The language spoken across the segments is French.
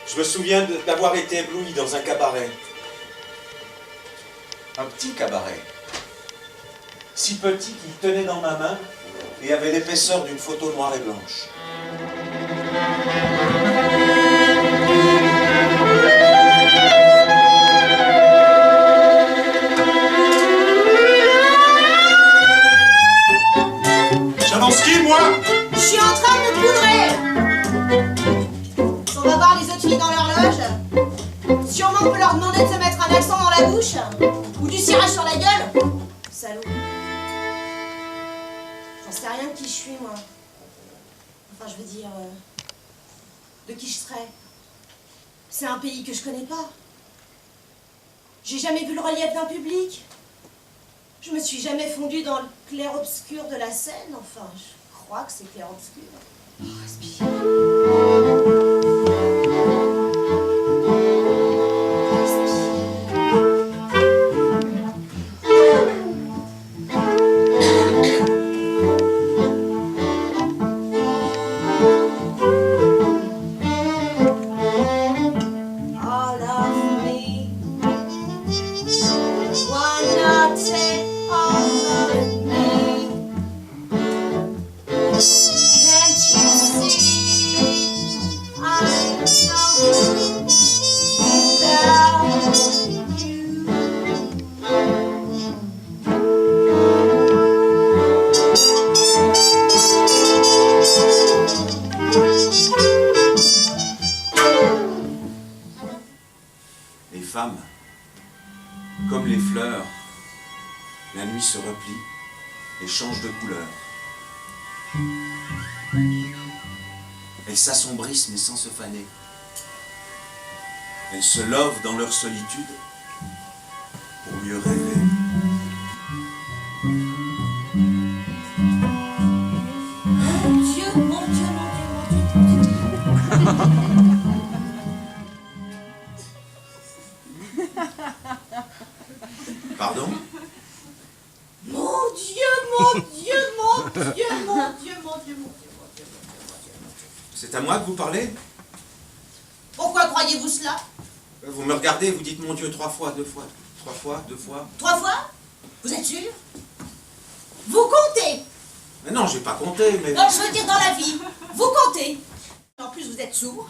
Je me souviens d'avoir été ébloui dans un cabaret. Un petit cabaret. Si petit qu'il tenait dans ma main et avait l'épaisseur d'une photo noire et blanche. J'annonce qui, moi? Je suis en train de poudrer. On va voir les autres filles dans l'horloge. Sûrement on peut leur demander de se mettre un accent dans la bouche. Ou du cirage sur la gueule. Salaud. J'en sais rien de qui je suis, moi. Enfin, je veux dire... de qui je serais. C'est un pays que je connais pas. J'ai jamais vu le relief d'un public. Je me suis jamais fondue dans le clair-obscur de la scène. Enfin, je crois que c'est clair-obscur. Oh, respire. Les femmes, comme les fleurs, la nuit se replie et change de couleur. Elles s'assombrissent mais sans se faner. Elles se lovent dans leur solitude pour mieux rêver. Mon Dieu, mon Dieu, mon Dieu, mon Dieu. Pardon? Mon Dieu, mon Dieu, mon Dieu, mon Dieu, mon Dieu, mon Dieu, mon Dieu. C'est à moi que vous parlez? Pourquoi croyez-vous cela? Vous me regardez, vous dites mon Dieu 3 fois, 2 fois, 3 fois, 2 fois. 3 fois? Vous êtes sûr? Vous comptez? Mais non, j'ai pas compté, mais... Non, je veux dire dans la vie. Vous comptez. En plus, vous êtes sourd.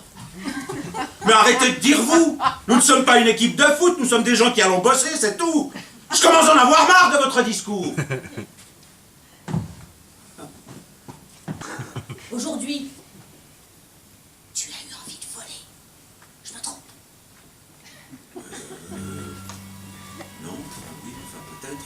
Mais arrêtez de dire vous! Nous ne sommes pas une équipe de foot, nous sommes des gens qui allons bosser, c'est tout! Je commence à en avoir marre de votre discours! Aujourd'hui, tu as eu envie de voler. Je me trompe? Non, oui, enfin peut-être.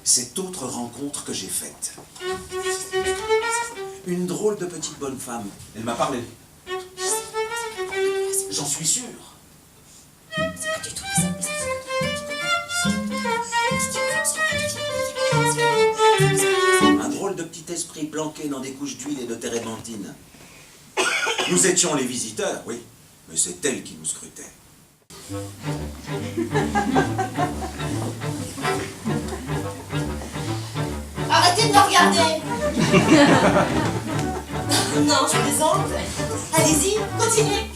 Cette autre rencontre que j'ai faite. Une drôle de petite bonne femme. Elle m'a parlé. J'en suis sûr. C'est pas du tout les drôle de petit esprit planqué dans des couches d'huile et de térébenthine. Nous étions les visiteurs, oui, mais c'est elle qui nous scrutait. Arrêtez de me regarder. Non, je plaisante. Allez-y, continuez.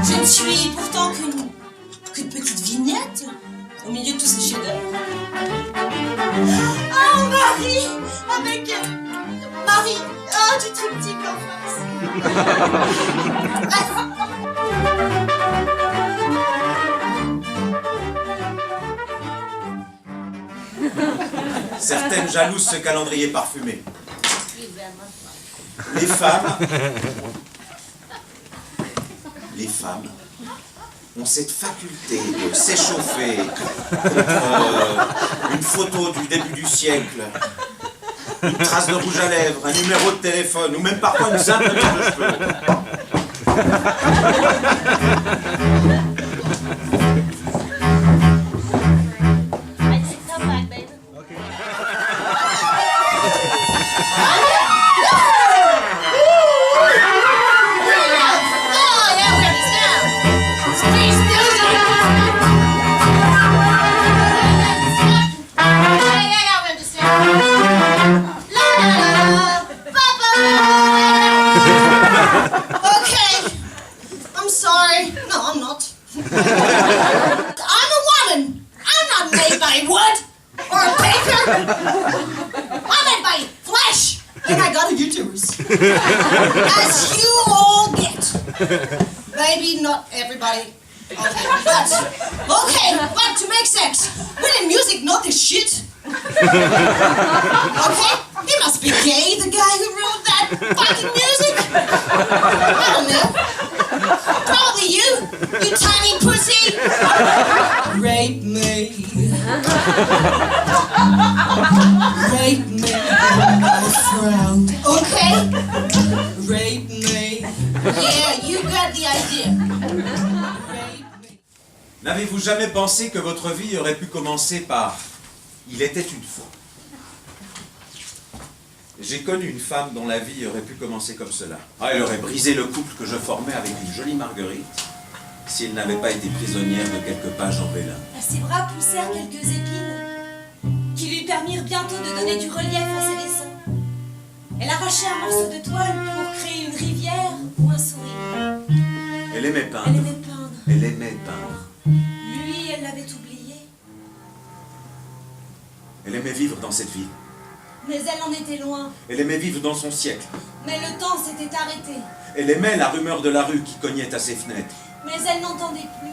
Je ne suis pourtant qu'une petite vignette au milieu de tous ces chefs-d'œuvre. Oh, Marie, avec Marie, du triptyque en face. Certaines jalousent ce calendrier parfumé. Les femmes ont cette faculté de s'échauffer contre une photo du début du siècle, une trace de rouge à lèvres, un numéro de téléphone, ou même parfois une simple mèche de cheveux. As you all get. Maybe not everybody. Okay, but to make sense, when in music, not this shit. Okay? He must be gay, the guy who wrote that fucking music. I don't know. Probably you tiny pussy. Rape me. Rape me. I frowned. Okay? Rape me. Yeah, you got the idea. Rape me. N'avez-vous jamais pensé que votre vie aurait pu commencer par « Il était une fois ». J'ai connu une femme dont la vie aurait pu commencer comme cela. Elle aurait brisé le couple que je formais avec une jolie Marguerite si elle n'avait pas été prisonnière de quelques pages en vélin. À ses bras poussèrent quelques épines qui lui permirent bientôt de donner du relief à ses dessins. Elle arrachait un morceau de toile pour créer une rivière ou un sourire. Elle aimait peindre. Elle aimait peindre. Elle aimait peindre. Lui, elle l'avait oublié. Elle aimait vivre dans cette ville. Mais elle en était loin. Elle aimait vivre dans son siècle. Mais le temps s'était arrêté. Elle aimait la rumeur de la rue qui cognait à ses fenêtres. Mais elle n'entendait plus.